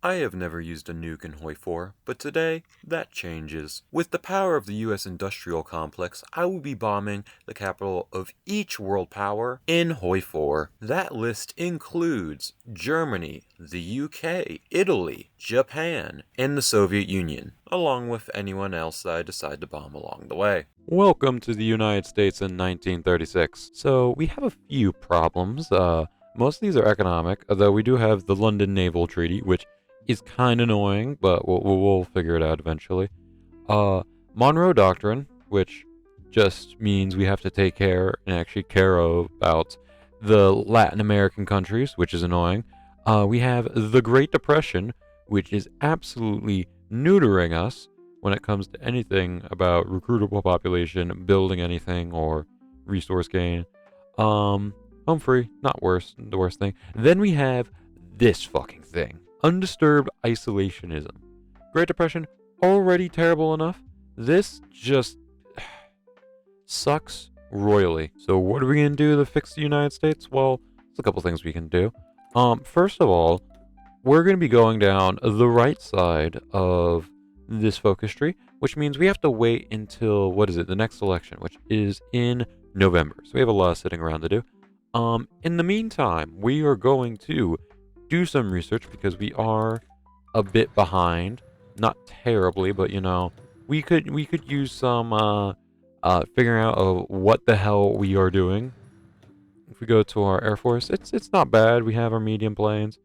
I have never used a nuke in Hoi4, but today, that changes. With the power of the US industrial complex, I will be bombing the capital of each world power in Hoi4. That list includes Germany, the UK, Italy, Japan, and the Soviet Union, along with anyone else that I decide to bomb along the way. Welcome to the United States in 1936. So, we have a few problems. Most of these are economic, although we do have the London Naval Treaty, which is kind of annoying, but we'll figure it out eventually. Monroe Doctrine, which just means we have to take care and actually care about the Latin American countries, which is annoying. We have the Great Depression, which is absolutely neutering us when it comes to anything about recruitable population, building anything, or resource gain. Home free, not worse, the worst thing. Then we have this fucking thing. Undisturbed isolationism. Great Depression, already terrible enough. This just sucks royally. So what are we going to do to fix the United States? Well, there's a couple things we can do. First of all, we're going to be going down the right side of this focus tree, which means we have to wait until, the next election, which is in November. So we have a lot of sitting around to do. In the meantime, we are going to do some research because we are a bit behind. Not terribly, but we could use some figuring out of what the hell we are doing. If we go to our Air Force, it's not bad. We have our medium planes.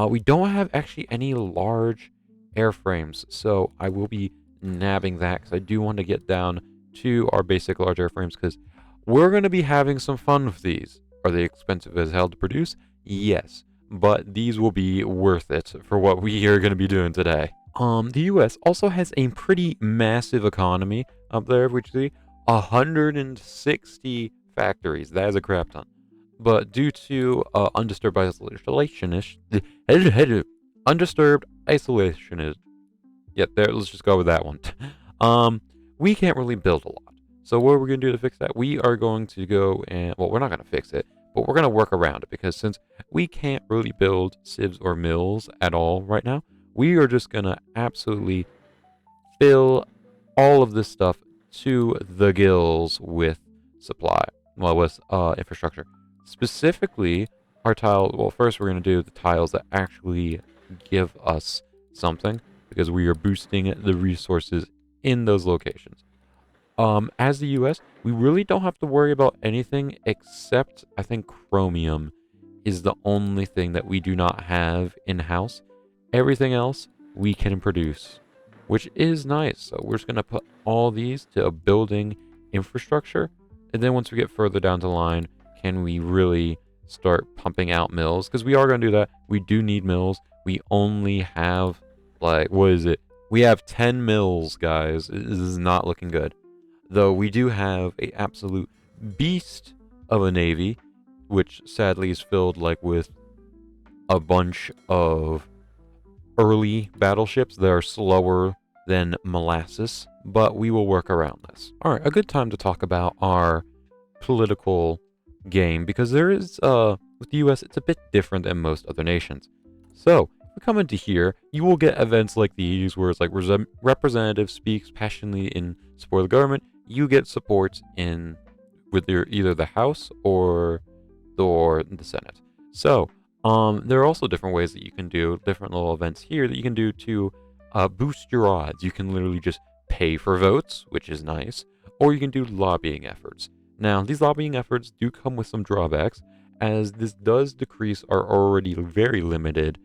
We don't have actually any large airframes, so I will be nabbing that because I do want to get down to our basic large airframes because we're going to be having some fun with these. Are they expensive as hell to produce? Yes, but these will be worth it for what we are going to be doing today. The US also has a pretty massive economy up there, which you see 160 factories. That is a crap ton. But due to undisturbed isolationism, yeah, there. Let's just go with that one. We can't really build a lot. So what are we gonna do to fix that? We are going to go and we're not gonna fix it, but we're gonna work around it because since we can't really build sieves or mills at all right now, we are just gonna absolutely fill all of this stuff to the gills with with infrastructure. Specifically, our tile. Well, first we're gonna do the tiles that actually give us something because we are boosting the resources in those locations. As the US, we really don't have to worry about anything except I think chromium is the only thing that we do not have in-house. Everything else we can produce, which is nice. So we're just going to put all these to a building infrastructure. And then once we get further down the line, can we really start pumping out mills? Because we are going to do that. We do need mills. We only have, We have 10 mills, guys. This is not looking good. Though we do have a absolute beast of a navy, which sadly is filled with a bunch of early battleships that are slower than molasses, but we will work around this. All right, a good time to talk about our political game because there is with the US it's a bit different than most other nations. So if we come into here, you will get events like these where it's like representative speaks passionately in support of the government. You get support in with either the House or the Senate. So there are also different ways that you can do different little events here that you can do to boost your odds. You can literally just pay for votes, which is nice, or you can do lobbying efforts. Now, these lobbying efforts do come with some drawbacks, as this does decrease our already very limited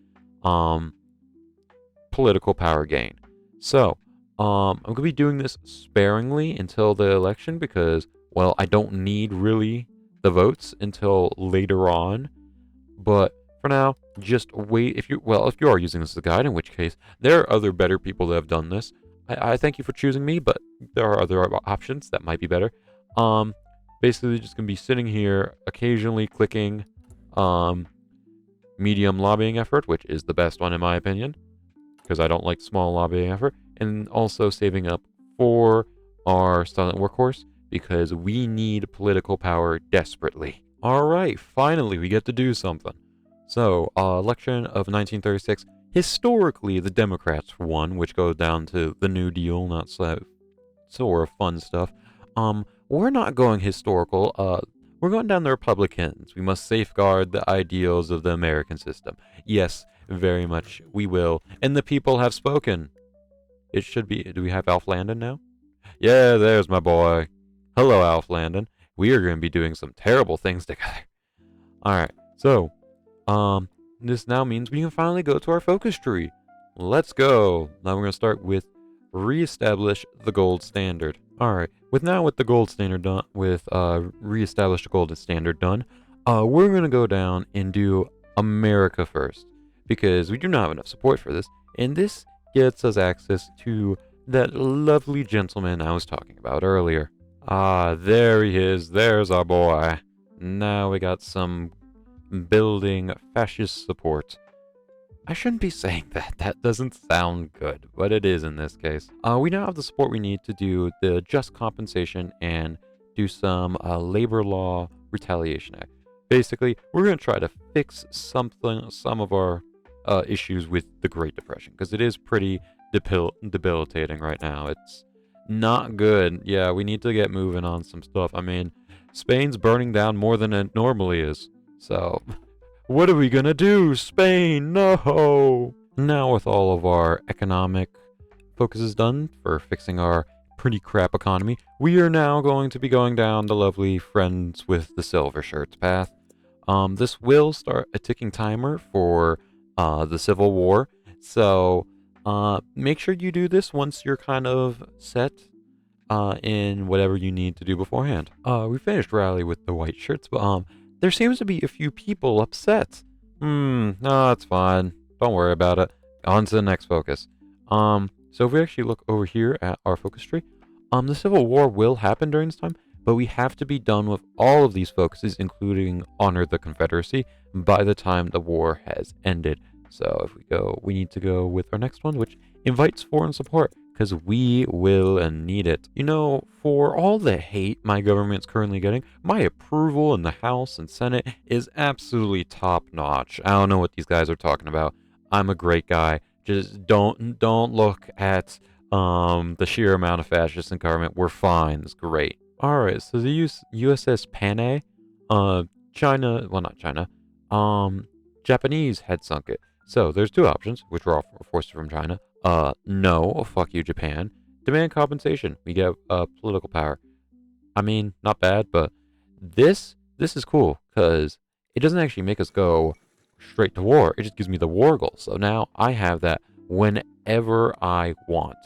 political power gain. So, I'm going to be doing this sparingly until the election because, well, I don't need really the votes until later on. But for now, just wait. If you are using this as a guide, in which case there are other better people that have done this. I thank you for choosing me, but there are other options that might be better. Basically just gonna be sitting here, occasionally clicking medium lobbying effort, which is the best one in my opinion, because I don't like small lobbying effort, and also saving up for our silent workhorse because we need political power desperately. All right, finally we get to do something. So, election of 1936, historically the Democrats won, which goes down to the New Deal, not so sort of fun stuff. We're not going historical. We're going down the Republicans. We must safeguard the ideals of the American system. Yes, very much we will. And the people have spoken. It should be. Do we have Alf Landon now? Yeah, there's my boy. Hello, Alf Landon. We are going to be doing some terrible things together. All right. So, this now means we can finally go to our focus tree. Let's go. Now we're going to start with reestablish the gold standard. All right. With the gold standard done, with reestablish the gold standard done, we're going to go down and do America first because we do not have enough support for this, and this gets us access to that lovely gentleman I was talking about earlier. Ah, there he is. There's our boy. Now we got some building fascist support. I shouldn't be saying that. That doesn't sound good, but it is in this case. We now have the support we need to do the just compensation and do some labor law retaliation act. Basically, we're going to try to fix some of our issues with the Great Depression because it is pretty debilitating right now. It's not good. Yeah, we need to get moving on some stuff. I mean, Spain's burning down more than it normally is. So, what are we gonna do? Spain, no! Now with all of our economic focuses done for fixing our pretty crap economy, we are now going to be going down the lovely friends with the silver shirts path. This will start a ticking timer for the Civil War. So, make sure you do this once you're kind of set in whatever you need to do beforehand. We finished rally with the white shirts, but there seems to be a few people upset. No, that's fine. Don't worry about it. On to the next focus. So if we actually look over here at our focus tree, the Civil War will happen during this time, but we have to be done with all of these focuses, including honor the Confederacy, by the time the war has ended. So if we need to go with our next one, which invites foreign support, because we will need it. You know, for all the hate my government's currently getting, my approval in the House and Senate is absolutely top notch. I don't know what these guys are talking about. I'm a great guy. Just don't look at the sheer amount of fascists in government. We're fine. It's great. All right. So the USS Panay, China. Well, not China. Japanese had sunk it. So there's two options, which were all forced from China. No, fuck you, Japan. Demand compensation. We get political power. I mean, not bad, but this is cool because it doesn't actually make us go straight to war. It just gives me the war goal. So now I have that whenever I want,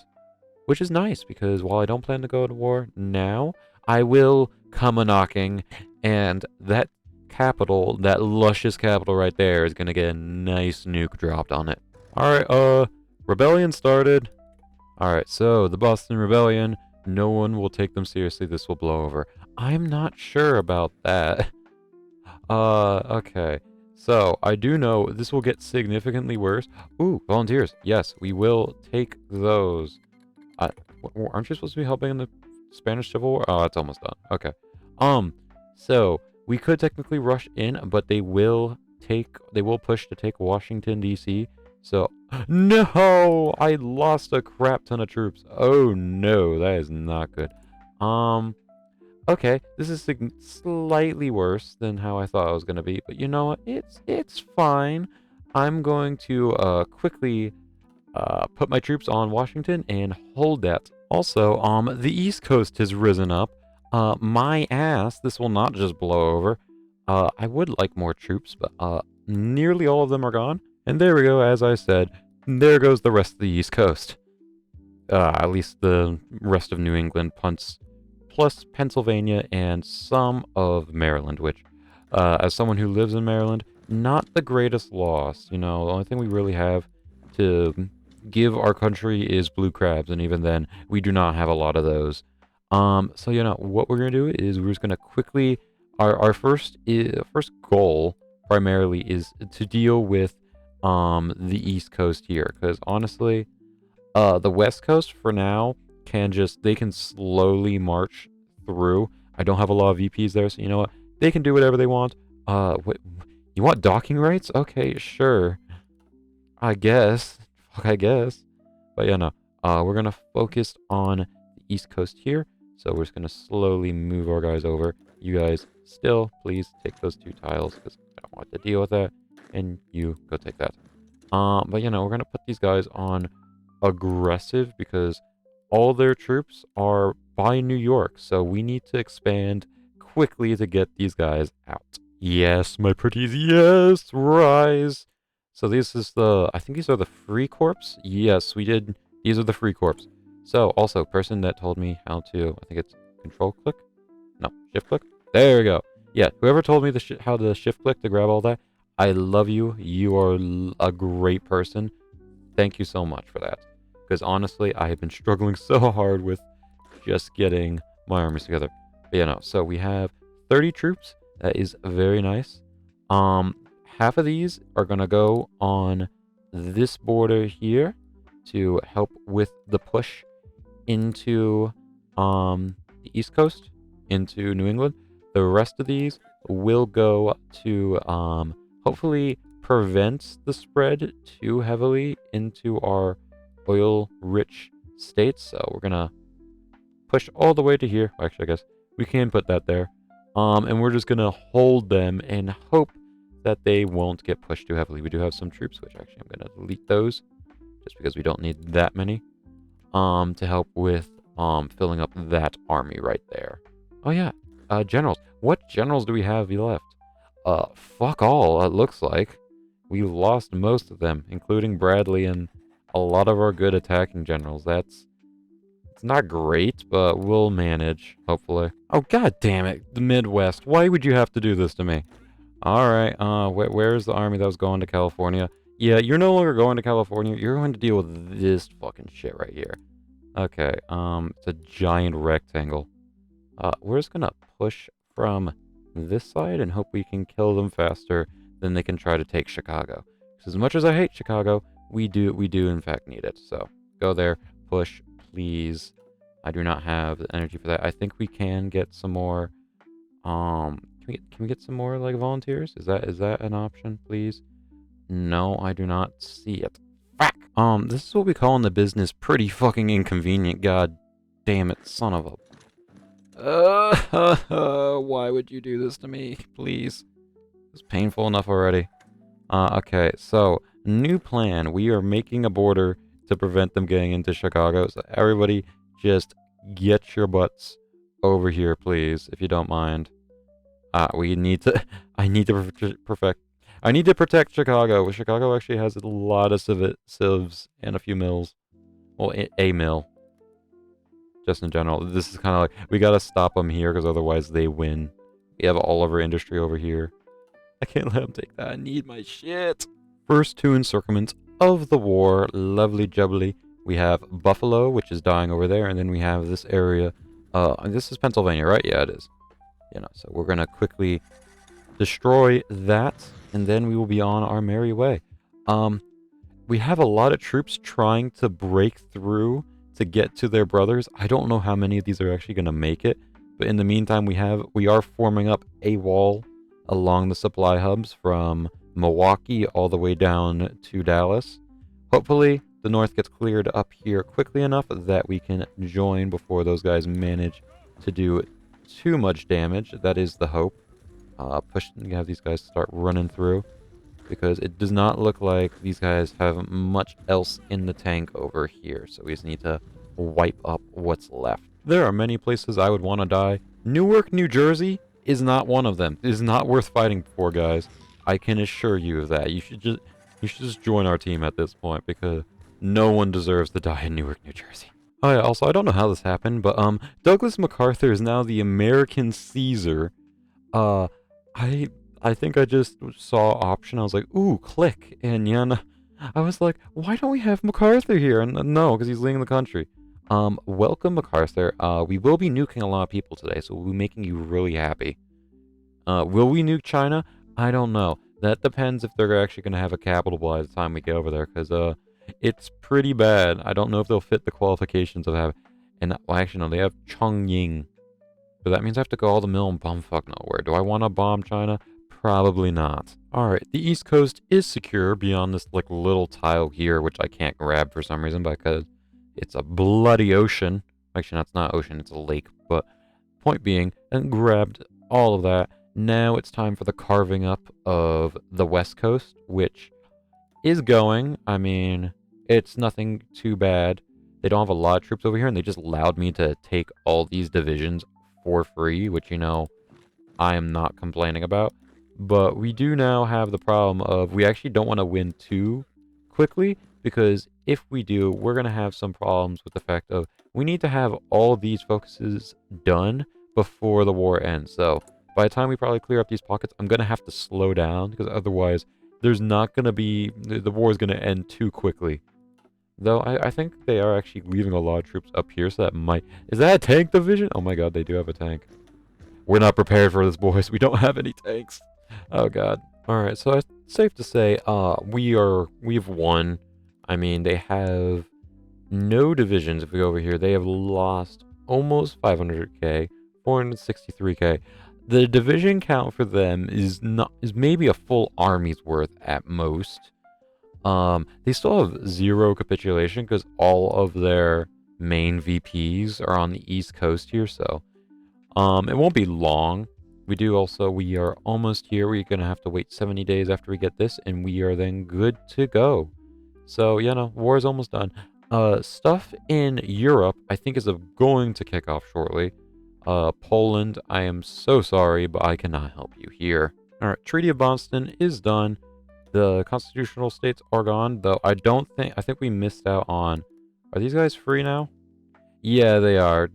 which is nice because while I don't plan to go to war now, I will come a knocking, and that capital, that luscious capital right there, is gonna get a nice nuke dropped on it. All right, rebellion started. Alright, so the Boston Rebellion, no one will take them seriously. This will blow over. I'm not sure about that. Okay. So, I do know this will get significantly worse. Ooh, volunteers. Yes, we will take those. Aren't you supposed to be helping in the Spanish Civil War? Oh, it's almost done. Okay. So, we could technically rush in, but they will push to take Washington, D.C., so, no! I lost a crap ton of troops. Oh no, that is not good. Okay, this is slightly worse than how I thought it was gonna be, but you know what? It's fine. I'm going to quickly put my troops on Washington and hold that. Also, the East Coast has risen up. My ass, this will not just blow over. I would like more troops, but nearly all of them are gone. And there we go, as I said, there goes the rest of the East Coast. At least the rest of New England punts, plus Pennsylvania and some of Maryland, which, as someone who lives in Maryland, not the greatest loss. You know, the only thing we really have to give our country is blue crabs, and even then, we do not have a lot of those. So, you know, what we're going to do is we're just going to quickly, our first goal, primarily, is to deal with the East Coast here, because honestly, the West Coast for now they can slowly march through. I don't have a lot of VPs there, so you know what? They can do whatever they want. What, you want docking rights? Okay, sure. I guess. Fuck, I guess. But yeah, no. We're gonna focus on the East Coast here. So we're just gonna slowly move our guys over. You guys still, please take those 2 tiles because I don't want to deal with that. And you go take that. But you know, we're gonna put these guys on aggressive because all their troops are by New York. So we need to expand quickly to get these guys out. Yes, my pretties, yes, rise. So this is I think these are the Free Corps. Yes, we did. These are the Free Corps. So also, person that told me how to, I think it's control click? No, shift click? There we go. Yeah, whoever told me how to shift click to grab all that, I love you. You are a great person. Thank you so much for that. Because honestly, I have been struggling so hard with just getting my armies together. But you know, so we have 30 troops. That is very nice. Half of these are gonna go on this border here to help with the push into the East Coast, into New England. The rest of these will go to hopefully prevent the spread too heavily into our oil-rich states. So we're gonna push all the way to here. Actually, I guess we can put that there. And we're just gonna hold them and hope that they won't get pushed too heavily. We do have some troops, which actually I'm gonna delete those just because we don't need that many. To help with filling up that army right there. Oh yeah, generals. What generals do we have left? Fuck all, it looks like. We lost most of them, including Bradley and a lot of our good attacking generals. It's not great, but we'll manage, hopefully. Oh, god damn it, the Midwest. Why would you have to do this to me? Alright, where's the army that was going to California? Yeah, you're no longer going to California. You're going to deal with this fucking shit right here. Okay, it's a giant rectangle. We're just gonna push from this side and hope we can kill them faster than they can try to take Chicago. Because as much as I hate Chicago, we do in fact need it. So go there, push, please. I do not have the energy for that. I think we can get some more. Can we get some more like volunteers? Is that an option, please? No, I do not see it. Fuck. This is what we call in the business pretty fucking inconvenient. God damn it, son of a. Why would you do this to me, please? It's painful enough already. Okay, so new plan. We are making a border to prevent them getting into Chicago. So everybody, just get your butts over here, please, if you don't mind. We need to. I need to perfect. I need to protect Chicago. Chicago actually has a lot of civs and a few mills. Well, a mill. Just in general. This is kind of like, we gotta stop them here because otherwise they win. We have all of our industry over here. I can't let them take that. I need my shit. First 2 encirclements of the war. Lovely jubbly. We have Buffalo, which is dying over there. And then we have this area. This is Pennsylvania, right? Yeah, it is. You know, so we're gonna quickly destroy that. And then we will be on our merry way. We have a lot of troops trying to break through to get to their brothers. I don't know how many of these are actually going to make it, but in the meantime, we are forming up a wall along the supply hubs from Milwaukee all the way down to Dallas. Hopefully, the north gets cleared up here quickly enough that we can join before those guys manage to do too much damage. That is the hope. Have these guys start running through, because it does not look like these guys have much else in the tank over here. So we just need to wipe up what's left. There are many places I would want to die. Newark, New Jersey is not one of them. It is not worth fighting for, guys. I can assure you of that. You should just join our team at this point, because no one deserves to die in Newark, New Jersey. Oh yeah, also, I don't know how this happened, but Douglas MacArthur is now the American Caesar. I think I just saw option. I was like, ooh, click. And yeah, I was like, why don't we have MacArthur here? And no, because he's leaving the country. Welcome, MacArthur. We will be nuking a lot of people today, so we'll be making you really happy. Will we nuke China? I don't know. That depends if they're actually going to have a capital by the time we get over there, because it's pretty bad. I don't know if they'll fit the qualifications of having. And well, actually, no, they have Chongqing. But that means I have to go all the mill and bumfuck nowhere. Do I want to bomb China? Probably not. Alright, the East Coast is secure beyond this like little tile here, which I can't grab for some reason because it's a bloody ocean. Actually, no, it's not ocean, it's a lake. But point being, and grabbed all of that. Now it's time for the carving up of the West Coast, which is going. I mean, it's nothing too bad. They don't have a lot of troops over here, and they just allowed me to take all these divisions for free, which, you know, I am not complaining about. But we do now have the problem of we actually don't want to win too quickly, because if we do, we're going to have some problems with the fact of we need to have all these focuses done before the war ends. So by the time we probably clear up these pockets, I'm going to have to slow down, because otherwise there's not going to be, the war is going to end too quickly. Though I think they are actually leaving a lot of troops up here, so that might... Is that a tank division? Oh my god, they do have a tank. We're not prepared for this, boys. We don't have any tanks. Oh god. Alright, so it's safe to say, we've won. I mean, they have no divisions. If we go over here, they have lost almost 500k, 463k. The division count for them is maybe a full army's worth at most. They still have 0 capitulation because all of their main VPs are on the East Coast here, so it won't be long. We are almost here. We're gonna have to wait 70 days after we get this, and we are then good to go. So, you know, war is almost done. Stuff in Europe, I think, is going to kick off shortly. Poland, I am so sorry, but I cannot help you here. Alright, Treaty of Boston is done. The constitutional states are gone, though I think we missed out on... Are these guys free now? Yeah, they are.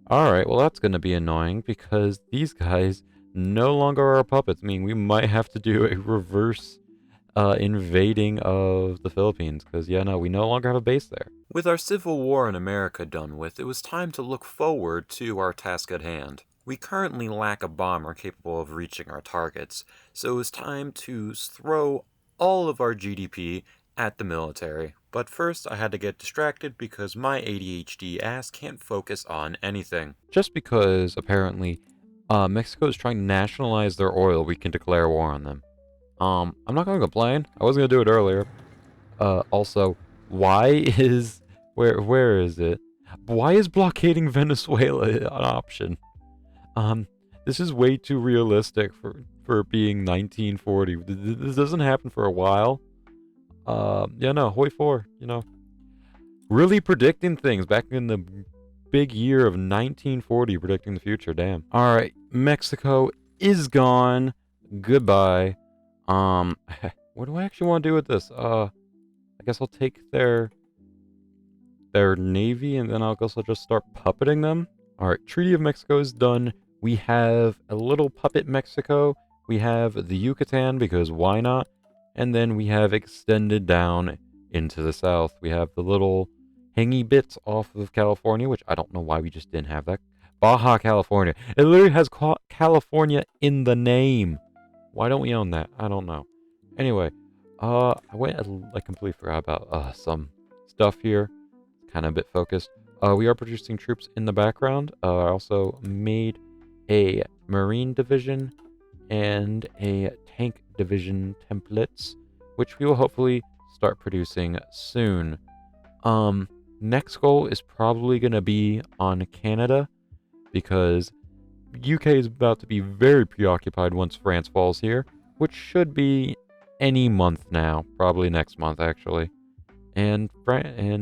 Alright, well that's gonna be annoying, because these guys no longer are puppets. I mean, we might have to do a reverse invading of the Philippines, because, yeah, no, we no longer have a base there. With our civil war in America done with, it was time to look forward to our task at hand. We currently lack a bomber capable of reaching our targets, so it was time to throw all of our GDP at the military. But first, I had to get distracted because my ADHD ass can't focus on anything. Just because, apparently, Mexico is trying to nationalize their oil, we can declare war on them. I'm not gonna complain. I was gonna do it earlier. Also, why is... Where is it? Why is blockading Venezuela an option? This is way too realistic for being 1940. This doesn't happen for a while. Yeah, no, Hoi4, you know. Really predicting things back in the big year of 1940, predicting the future, damn. Alright, Mexico is gone. Goodbye. What do I actually want to do with this? I guess I'll take their navy, and then I'll guess I'll just start puppeting them. Alright, Treaty of Mexico is done. We have a little puppet Mexico. We have the Yucatan, because why not? And then we have extended down into the south. We have the little hangy bits off of California, which I don't know why we just didn't have that. Baja California. It literally has California in the name. Why don't we own that? I don't know. Anyway, I completely forgot about some stuff here. Kind of a bit focused. We are producing troops in the background. I also made a Marine division and a Tank division templates, which we will hopefully start producing soon. Next goal is probably going to be on Canada, because UK is about to be very preoccupied once France falls here, which should be any month now, probably next month actually. And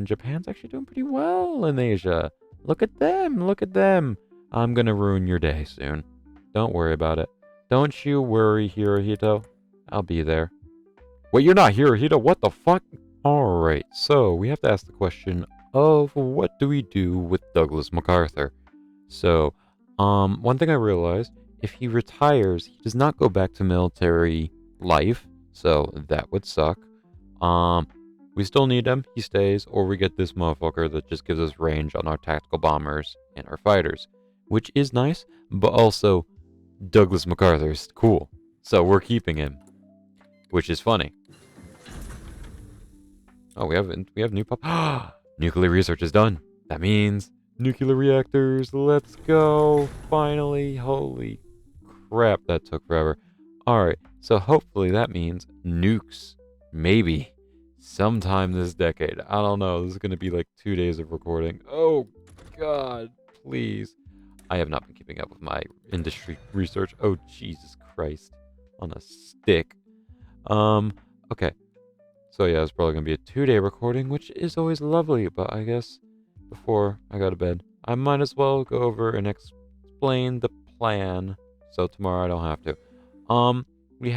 Japan's actually doing pretty well in Asia. Look at them, look at them. I'm gonna ruin your day soon. Don't worry about it. Don't you worry, Hirohito. I'll be there. Wait, you're not Hirohito? What the fuck? Alright, so we have to ask the question of what do we do with Douglas MacArthur? So, one thing I realized, if he retires, he does not go back to military life, so that would suck. We still need him, he stays, or we get this motherfucker that just gives us range on our tactical bombers and our fighters, which is nice, but also Douglas MacArthur is cool, so we're keeping him, which is funny. Oh, we have new nuclear research is done. That means nuclear reactors. Let's go! Finally, holy crap, that took forever. Alright, so hopefully that means nukes. Maybe. Sometime this decade. I don't know. This is going to be like 2 days of recording. Oh, God. Please. I have not been keeping up with my industry research. Oh, Jesus Christ. On a stick. Okay. So yeah, it's probably going to be a 2-day recording, which is always lovely, but I guess before I go to bed, I might as well go over and explain the plan, so tomorrow I don't have to. We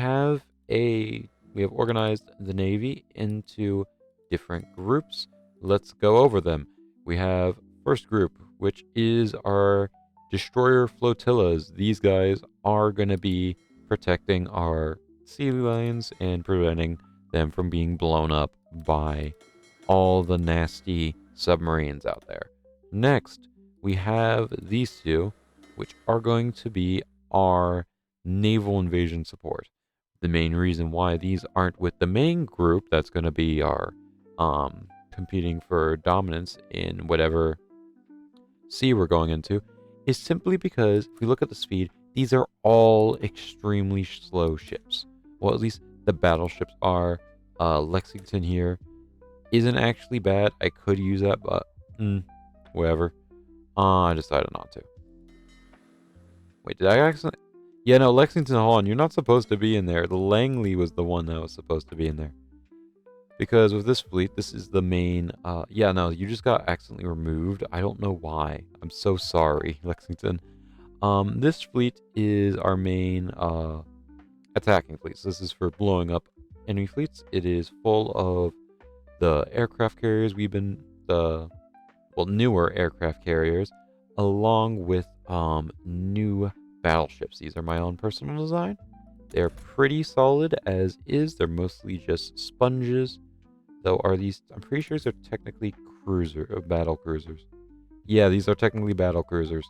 have organized the Navy into different groups. Let's go over them. We have first group, which is our destroyer flotillas. These guys are going to be protecting our sea lanes and preventing them from being blown up by all the nasty submarines out there. Next, we have these two, which are going to be our naval invasion support. The main reason why these aren't with the main group that's going to be our competing for dominance in whatever sea we're going into is simply because if we look at the speed, these are all extremely slow ships. Well, at least the battleships are. Lexington here isn't actually bad. I could use that, but whatever. I decided not to. Wait, did I accidentally? Yeah, no, Lexington, hold on. You're not supposed to be in there. The Langley was the one that was supposed to be in there. Because with this fleet, this is the main... yeah, no, you just got accidentally removed. I don't know why. I'm so sorry, Lexington. This fleet is our main attacking fleet. So this is for blowing up enemy fleets. It is full of the aircraft carriers newer aircraft carriers, along with new battleships. These are my own personal design. They're pretty solid as is. They're mostly just sponges, though. I'm pretty sure they're technically battle cruisers. Yeah, these are technically battle cruisers,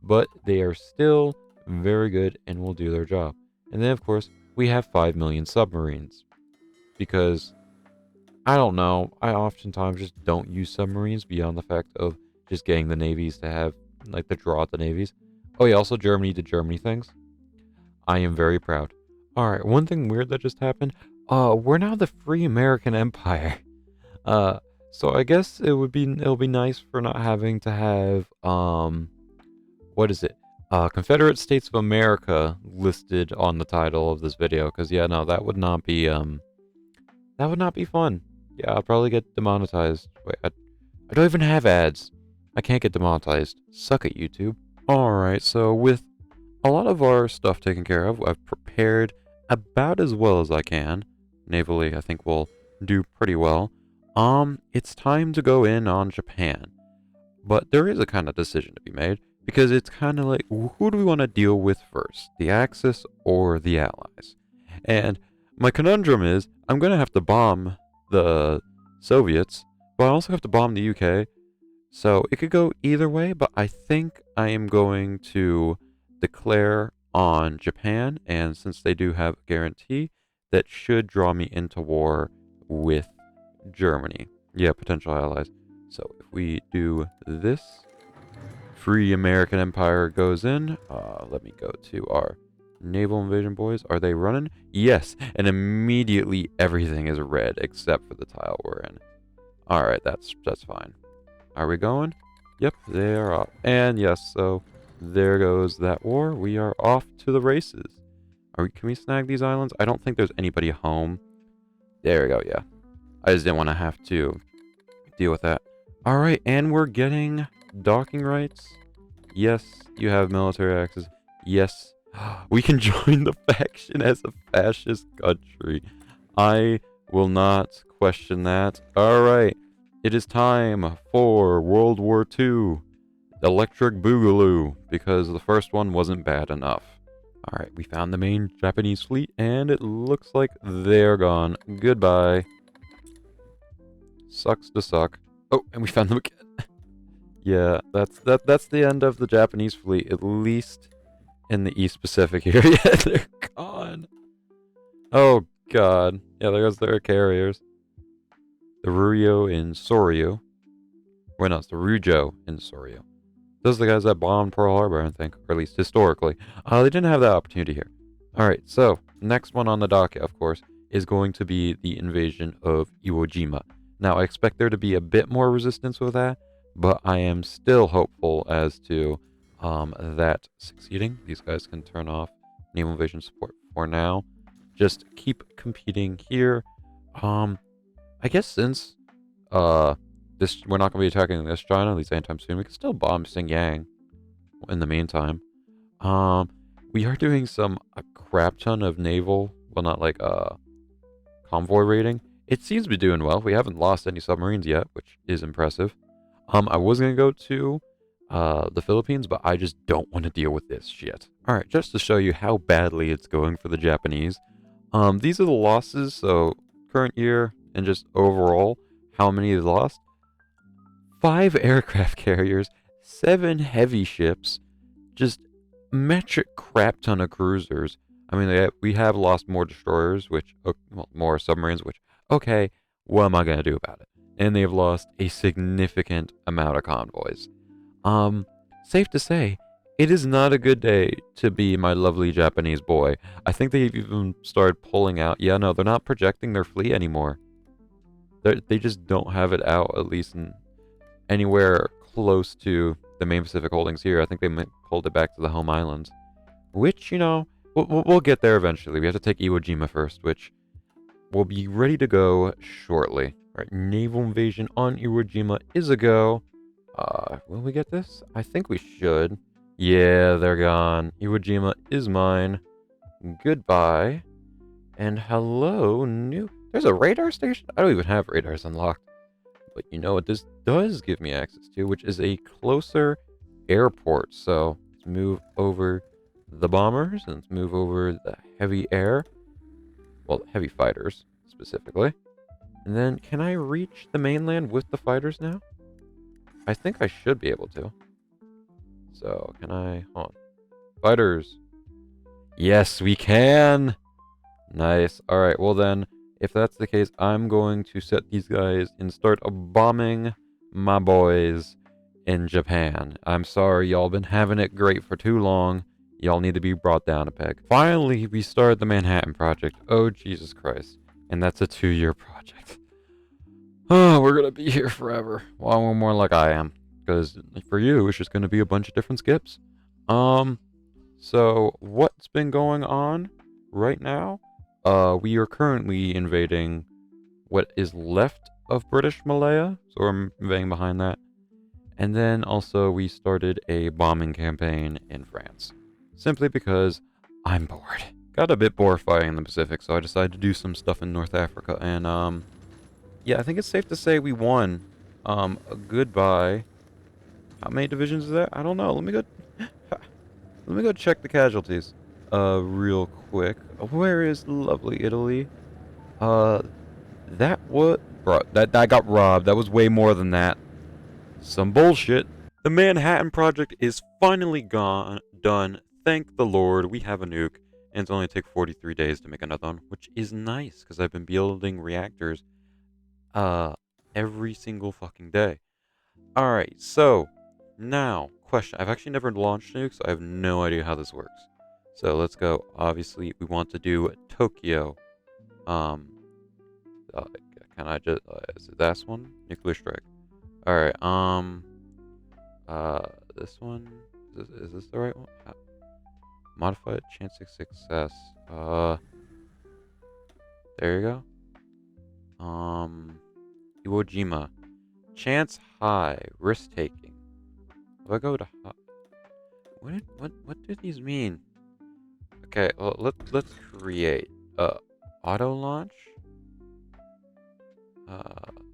but they are still very good and will do their job. And then, of course, we have 5 million submarines. Because, I don't know, I oftentimes just don't use submarines beyond the fact of just getting the navies to have, like, the draw at the navies. Oh yeah, also Germany did Germany things. I am very proud. Alright, one thing weird that just happened. We're now the Free American Empire. So I guess it'll be nice for not having to have, what is it? Confederate States of America listed on the title of this video. Because, yeah, no, that would not be, fun. Yeah, I'll probably get demonetized. Wait, I don't even have ads. I can't get demonetized. Suck it, YouTube. Alright, so with a lot of our stuff taken care of, I've prepared about as well as I can. Navally, I think we'll do pretty well. It's time to go in on Japan. But there is a kind of decision to be made, because it's kind of like, who do we want to deal with first? The Axis or the Allies? And my conundrum is, I'm going to have to bomb the Soviets, but I also have to bomb the UK. So it could go either way, but I think I am going to declare on Japan, and since they do have a guarantee, that should draw me into war with Germany. Yeah, potential allies. So if we do this, Free American Empire goes in. Let me go to our naval invasion boys. Are they running? Yes, and immediately everything is red except for the tile we're in. Alright, that's fine. Are we going? Yep, they are off. And yes, so there goes that war. We are off to the races. Can we snag these islands? I don't think there's anybody home. There we go, yeah. I just didn't want to have to deal with that. Alright, and we're getting docking rights. Yes, you have military access. Yes, we can join the faction as a fascist country. I will not question that. Alright, it is time for World War II. Electric Boogaloo, because the first one wasn't bad enough. Alright, we found the main Japanese fleet, and it looks like they're gone. Goodbye. Sucks to suck. Oh, and we found them again. Yeah, that's the end of the Japanese fleet, at least in the East Pacific area. They're gone. Oh, God. Yeah, there goes their carriers. The Ruyo in Soryu. Wait, no, it's the Rujo in Soryu. Those are the guys that bombed Pearl Harbor, I think, or at least historically. They didn't have that opportunity here. Alright, so, next one on the docket, of course, is going to be the invasion of Iwo Jima. Now, I expect there to be a bit more resistance with that, but I am still hopeful as to that succeeding. These guys can turn off naval invasion support for now. Just keep competing here. I guess since we're not going to be attacking this China, at least anytime soon, we can still bomb Xinjiang in the meantime. We are doing a crap ton of naval, well, not like convoy raiding. It seems to be doing well. We haven't lost any submarines yet, which is impressive. I was gonna go to the Philippines, but I just don't want to deal with this shit. All right, just to show you how badly it's going for the Japanese. These are the losses. So current year and just overall, how many they lost? 5 aircraft carriers, 7 heavy ships, just metric crap ton of cruisers. I mean, we have lost more destroyers, which, well, more submarines, which, okay, what am I going to do about it? And they've lost a significant amount of convoys. Safe to say, it is not a good day to be my lovely Japanese boy. I think they've even started pulling out. Yeah, no, they're not projecting their fleet anymore. They just don't have it out, at least in anywhere close to the main Pacific holdings here. I think they pulled it back to the home islands, which, you know, we'll get there eventually. We have to take Iwo Jima first, which will be ready to go shortly. All right, naval invasion on Iwo Jima is a go. Will we get this? I think we should. Yeah, they're gone. Iwo Jima is mine. Goodbye. And hello, new... There's a radar station? I don't even have radars unlocked. But you know what this does give me access to, which is a closer airport. So let's move over the bombers and let's move over the heavy air. Well, heavy fighters specifically. And then can I reach the mainland with the fighters now? I think I should be able to. So can I... Hold on. Fighters. Yes, we can. Nice. All right. Well then, if that's the case, I'm going to set these guys and start bombing my boys in Japan. I'm sorry, y'all been having it great for too long. Y'all need to be brought down a peg. Finally, we started the Manhattan Project. Oh, Jesus Christ. And that's a 2-year project. Oh, we're going to be here forever. Well, we're more like I am. Because for you, it's just going to be a bunch of different skips. So what's been going on right now? We are currently invading what is left of British Malaya, so we're invading behind that. And then also we started a bombing campaign in France, simply because I'm bored. Got a bit bored fighting in the Pacific, so I decided to do some stuff in North Africa. And yeah, I think it's safe to say we won. Goodbye. How many divisions is that? I don't know. Let me go check the casualties. Real quick. Where is lovely Italy? That what? Bro, that got robbed. That was way more than that. Some bullshit. The Manhattan Project is finally done. Thank the Lord, we have a nuke. And it's only take 43 days to make another one, which is nice, because I've been building reactors, every single fucking day. Alright, so, now, question. I've actually never launched nukes, so I have no idea how this works. So let's go. Obviously, we want to do Tokyo. Can I just... is it this one? Nuclear strike. Alright, this one? Is this the right one? Modified chance of success. There you go. Iwo Jima. Chance high. Risk taking. If I go to high... What do these mean? Okay, well, let's create auto launch.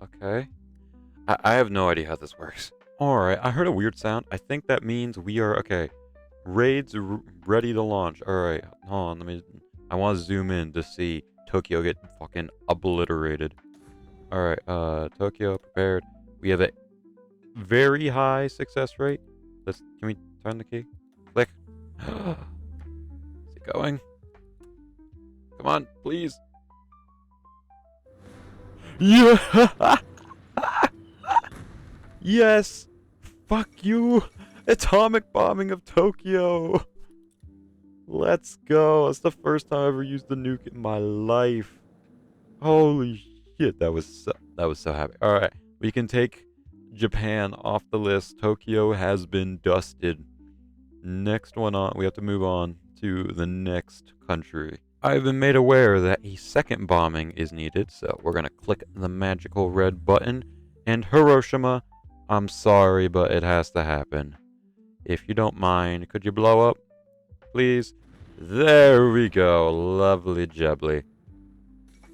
Okay. I have no idea how this works. Alright, I heard a weird sound. I think that means we are, okay. Raids ready to launch. Alright, hold on, I want to zoom in to see Tokyo get fucking obliterated. Alright, Tokyo prepared. We have a very high success rate. Can we turn the key? Click. Is it going? Come on, please. Yeah! Yes! Fuck you! Atomic bombing of Tokyo. Let's go. That's the first time I ever used the nuke in my life. Holy shit, that was so happy. All right, we can take Japan off the list. Tokyo has been dusted. Next one on, we have to move on to the next country. I've been made aware that a second bombing is needed, so we're gonna click the magical red button. And Hiroshima, I'm sorry, but it has to happen. If you don't mind, could you blow up, please? There we go, lovely jubbly.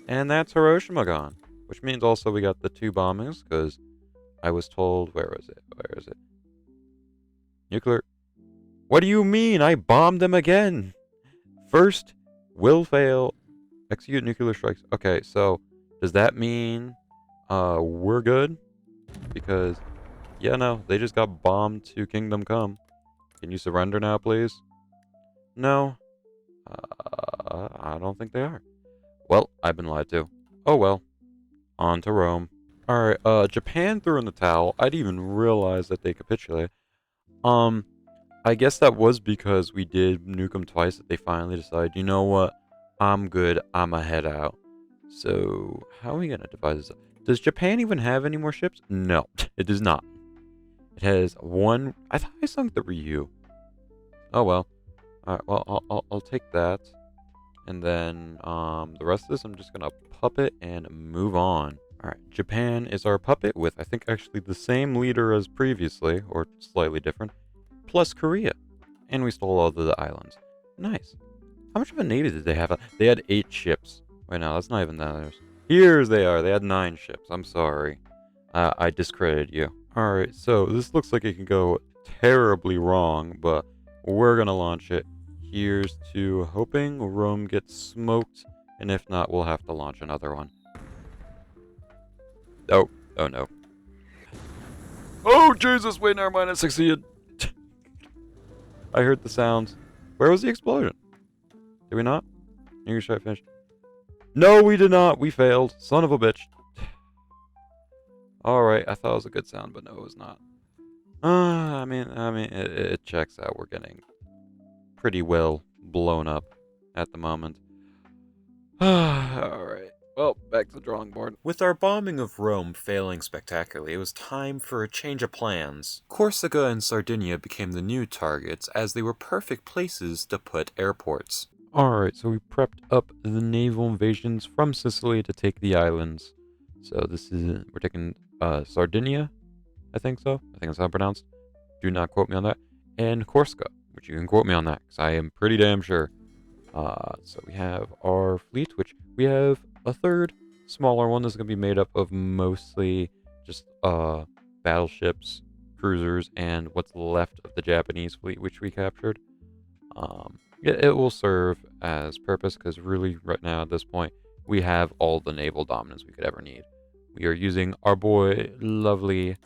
And that's Hiroshima gone, which means also we got the 2 bombings, because I was told, where is it? Nuclear. What do you mean? I bombed them again. First, will fail. Execute nuclear strikes. Okay, so does that mean we're good? Because, yeah, no, they just got bombed to Kingdom Come. Can you surrender now, please? No. I don't think they are. Well, I've been lied to. Oh well. On to Rome. Alright, Japan threw in the towel. I didn't even realize that they capitulated. I guess that was because we did nuke them twice that they finally decided, you know what? I'm good. I'ma head out. So, how are we gonna divide this up? Does Japan even have any more ships? No, it does not. It has 1. I thought I sunk the Ryu. Oh well. Alright, well, I'll take that. And then, the rest of this I'm just gonna puppet and move on. Alright, Japan is our puppet with, I think, actually the same leader as previously, or slightly different, plus Korea. And we stole all of the islands. Nice. How much of a navy did they have? They had 8 ships. Wait, no, that's not even theirs. Here they are. They had 9 ships. I'm sorry. I discredited you. Alright, so this looks like it can go terribly wrong, but we're gonna launch it. Here's to hoping Rome gets smoked, and if not, we'll have to launch another one. Oh no. Oh, Jesus, wait, never mind, I succeeded. I heard the sounds. Where was the explosion? Did we not? You're sure I finished. No, we did not. We failed. Son of a bitch. Alright, I thought it was a good sound, but no, it was not. I mean, it checks out. We're getting pretty well blown up at the moment. Alright. Well, back to the drawing board. With our bombing of Rome failing spectacularly, it was time for a change of plans. Corsica and Sardinia became the new targets, as they were perfect places to put airports. Alright, so we prepped up the naval invasions from Sicily to take the islands. So this is, we're taking Sardinia, I think so. I think that's how it's pronounced. Do not quote me on that. And Corsica, which you can quote me on that, because I am pretty damn sure. So we have our fleet, which we have a third smaller one that's going to be made up of mostly just battleships, cruisers, and what's left of the Japanese fleet, which we captured. It will serve as purpose, because really right now at this point we have all the naval dominance we could ever need. We are using our boy lovely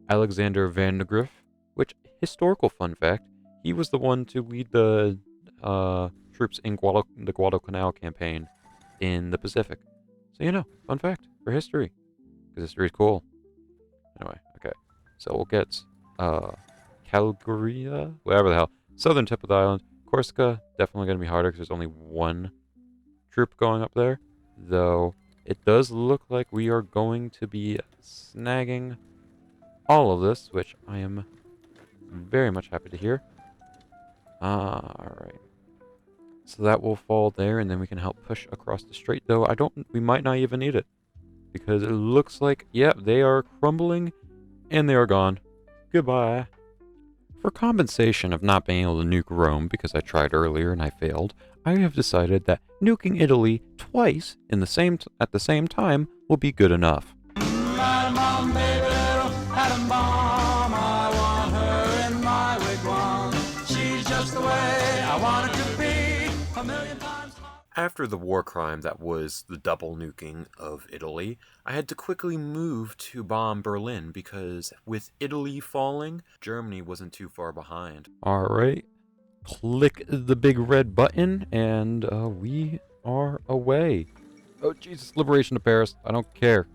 Alexander Van de Griff, which, historical fun fact, he was the one to lead the troops in the Guadalcanal campaign in the Pacific. So, you know, fun fact for history, because history is cool. Anyway, okay. So we'll get Calgaria, whatever the hell, southern tip of the island. Corsica, definitely going to be harder because there's only 1 troop going up there. Though, it does look like we are going to be snagging all of this, which I am very much happy to hear. Alright. So that will fall there, and then we can help push across the strait. Though, we might not even need it. Because it looks like, yep, they are crumbling, and they are gone. Goodbye. For compensation of not being able to nuke Rome, because I tried earlier and I failed, I have decided that nuking Italy twice at the same time will be good enough. Atom bomb, baby, atom bomb. I want her in my wigwam. She's just the way I want it to be, a million times. After the war crime that was the double nuking of Italy, I had to quickly move to bomb Berlin, because with Italy falling, Germany wasn't too far behind. Alright, click the big red button, and we are away. Oh Jesus, liberation of Paris, I don't care.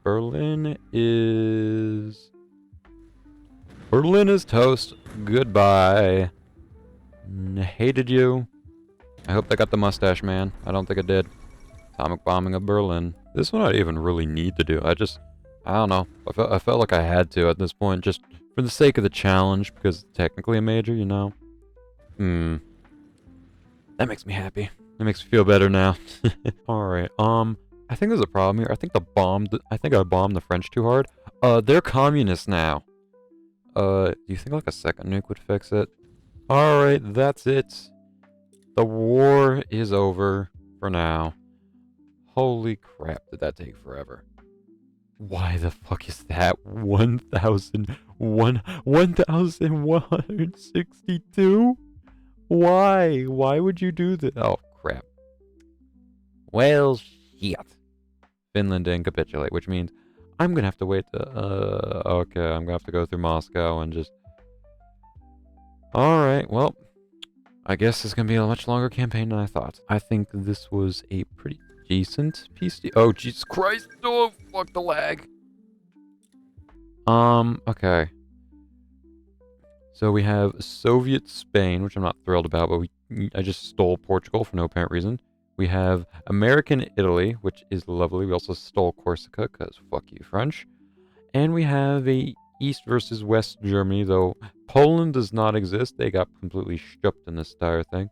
Berlin is Berlin is toast. Goodbye. Hated you. I hope they got the mustache, man. I don't think it did. Atomic bombing of Berlin. This one I even really need to do. I don't know. I felt like I had to at this point, just for the sake of the challenge, because it's technically a major, you know? That makes me happy. That makes me feel better now. Alright, I think there's a problem here. I think I bombed the French too hard. They're communists now. Do you think like a second nuke would fix it? Alright, that's it. The war is over for now. Holy crap, did that take forever. Why the fuck is that? 1,162? Why? Why would you do that? Oh, crap. Well, shit. Finland didn't capitulate, which means I'm gonna have to wait to, okay, I'm gonna have to go through Moscow and just... Alright, well, I guess it's gonna be a much longer campaign than I thought. I think this was a pretty decent piece. Oh, Jesus Christ! Oh, fuck the lag! Okay. So we have Soviet Spain, which I'm not thrilled about, but I just stole Portugal for no apparent reason. We have American Italy, which is lovely. We also stole Corsica, because fuck you, French. And we have a East versus West Germany, though Poland does not exist. They got completely stripped in this entire thing.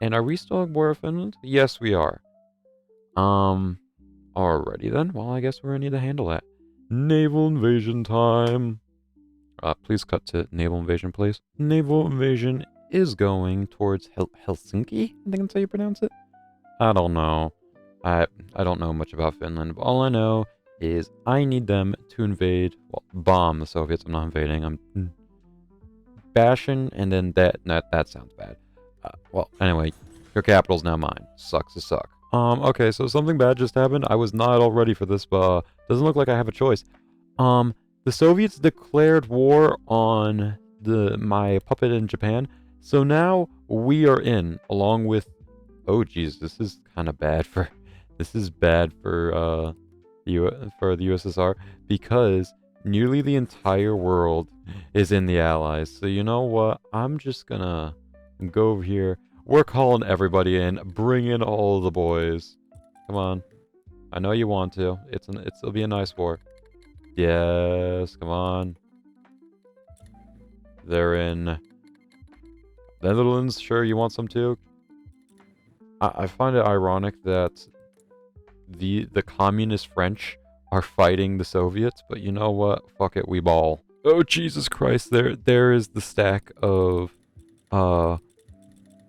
And are we still at war with Finland? Yes, we are. Alrighty then. Well, I guess we're gonna need to handle that. Naval invasion time. Please cut to naval invasion, please. Naval invasion is going towards Helsinki? I think that's how you pronounce it. I don't know. I don't know much about Finland, but all I know is I need them to invade, well, bomb the Soviets. I'm not invading. I'm bashing, and then that sounds bad. Well, anyway, your capital's now mine. Sucks to suck. Okay, so something bad just happened. I was not all ready for this, but doesn't look like I have a choice. The Soviets declared war on my puppet in Japan, so now we are in, along with... Oh, geez, this is kind of bad for... This is bad for, the USSR, because nearly the entire world is in the Allies. So you know what? I'm just gonna go over here. We're calling everybody in. Bring in all the boys. Come on. I know you want to. It'll be a nice war. Yes, come on. They're in Netherlands. Sure, you want some too? I find it ironic that the communist French are fighting the Soviets, but you know what? Fuck it, we ball. Oh, Jesus Christ, there is the stack of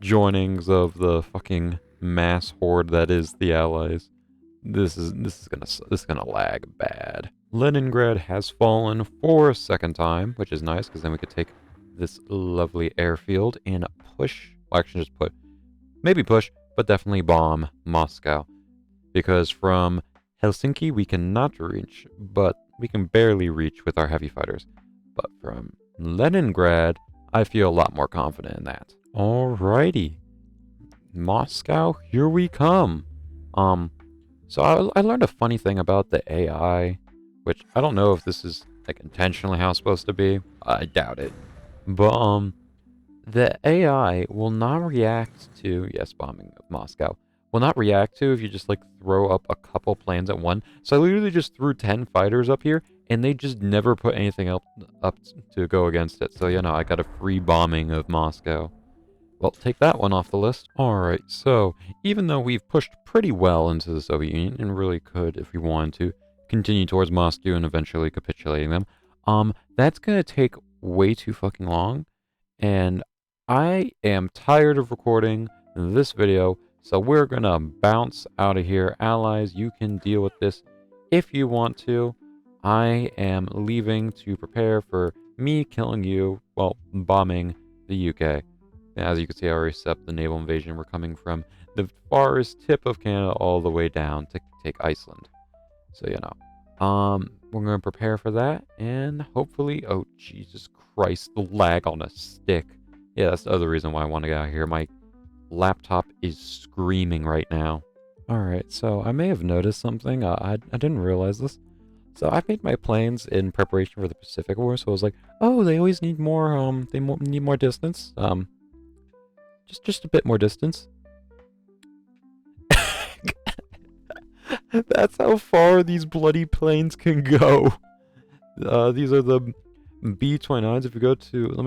joinings of the fucking mass horde that is the Allies. This is gonna lag bad. Leningrad has fallen for a second time, which is nice, because then we could take this lovely airfield and push, well, actually just maybe push, but definitely bomb Moscow. Because from Helsinki we cannot reach, but we can barely reach with our heavy fighters. But from Leningrad, I feel a lot more confident in that. Alrighty. Moscow, here we come. So I learned a funny thing about the AI, which I don't know if this is like intentionally how it's supposed to be. I doubt it. But the AI will not react to, yes, bombing of Moscow, will not react to if you just like throw up a couple planes at one. So I literally just threw 10 fighters up here, and they just never put anything else up to go against it. So, you know, I got a free bombing of Moscow. Well, take that one off the list. Alright, so even though we've pushed pretty well into the Soviet Union, and really could, if we wanted to, continue towards Moscow and eventually capitulating them, that's gonna take way too fucking long, and I am tired of recording this video, so we're gonna bounce out of here. Allies, you can deal with this if you want to. I am leaving to prepare for me killing you, well, bombing the UK. As you can see, I already set up the naval invasion. We're coming from the farthest tip of Canada all the way down to take Iceland. So, you know, we're going to prepare for that, and hopefully... Oh, Jesus Christ, the lag on a stick. Yeah, that's the other reason why I want to get out of here. My laptop is screaming right now. Alright, so I may have noticed something. I didn't realize this. So I made my planes in preparation for the Pacific War. So I was like, oh, they always need more. Need more distance. Just a bit more distance. That's how far these bloody planes can go. These are the B-29s. If you go to, let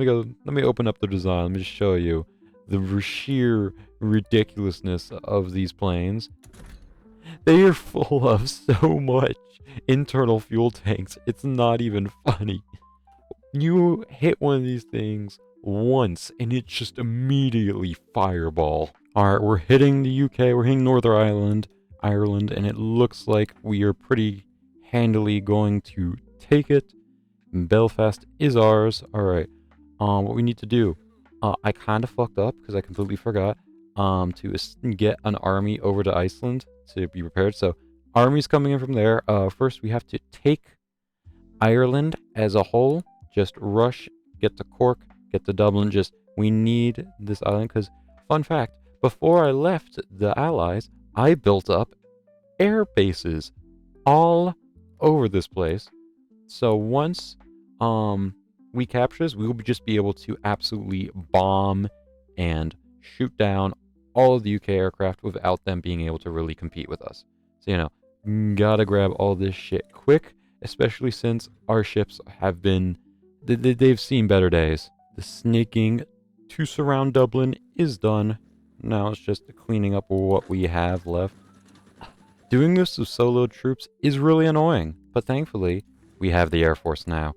me open up the design. Let me just show you the sheer ridiculousness of these planes. They are full of so much internal fuel tanks. It's not even funny. You hit one of these things once and it's just immediately fireball. Alright, we're hitting the UK, we're hitting Northern Ireland, and it looks like we are pretty handily going to take it. Belfast is ours. Alright. What we need to do. I kind of fucked up because I completely forgot to get an army over to Iceland to be prepared. So, armies coming in from there. First we have to take Ireland as a whole. Just rush, get to Cork, get to Dublin. Just, we need this island because, fun fact, before I left the Allies, I built up air bases all over this place. So once we capture this, we will just be able to absolutely bomb and shoot down all of the UK aircraft without them being able to really compete with us. So, gotta grab all this shit quick, especially since our ships have been, they've seen better days. The snaking to surround Dublin is done. Now it's just cleaning up what we have left. Doing this with solo troops is really annoying, but thankfully, we have the Air Force now.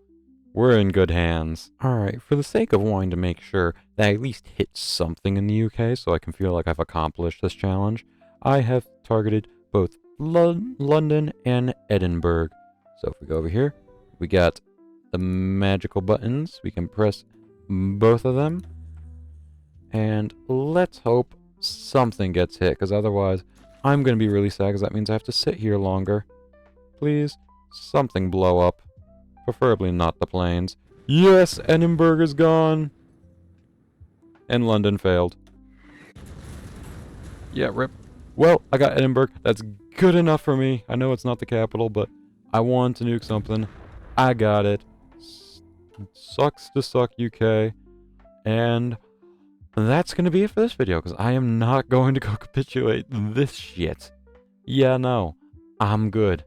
We're in good hands. Alright, for the sake of wanting to make sure that I at least hit something in the UK so I can feel like I've accomplished this challenge, I have targeted both London and Edinburgh. So if we go over here, we got the magical buttons. We can press both of them. And let's hope something gets hit, because otherwise I'm going to be really sad, because that means I have to sit here longer. Please, something blow up. Preferably not the planes. Yes, Edinburgh is gone. And London failed. Yeah, rip. Well, I got Edinburgh. That's good enough for me. I know it's not the capital, but I wanted to nuke something. I got it. Sucks to suck, UK. And that's going to be it for this video, because I am not going to go capitulate this shit. Yeah, no. I'm good.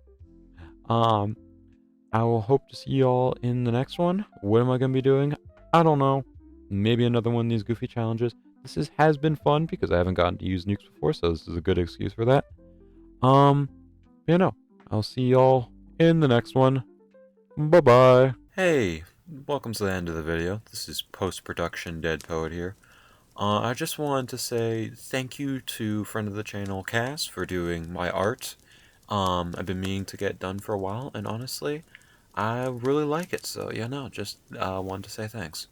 I will hope to see y'all in the next one. What am I going to be doing? I don't know. Maybe another one of these goofy challenges. This has been fun because I haven't gotten to use nukes before, so this is a good excuse for that. I'll see y'all in the next one. Bye-bye. Hey, welcome to the end of the video. This is post-production Dead Poet here. I just wanted to say thank you to friend of the channel, Cass, for doing my art. I've been meaning to get done for a while, and honestly, I really like it, so just wanted to say thanks.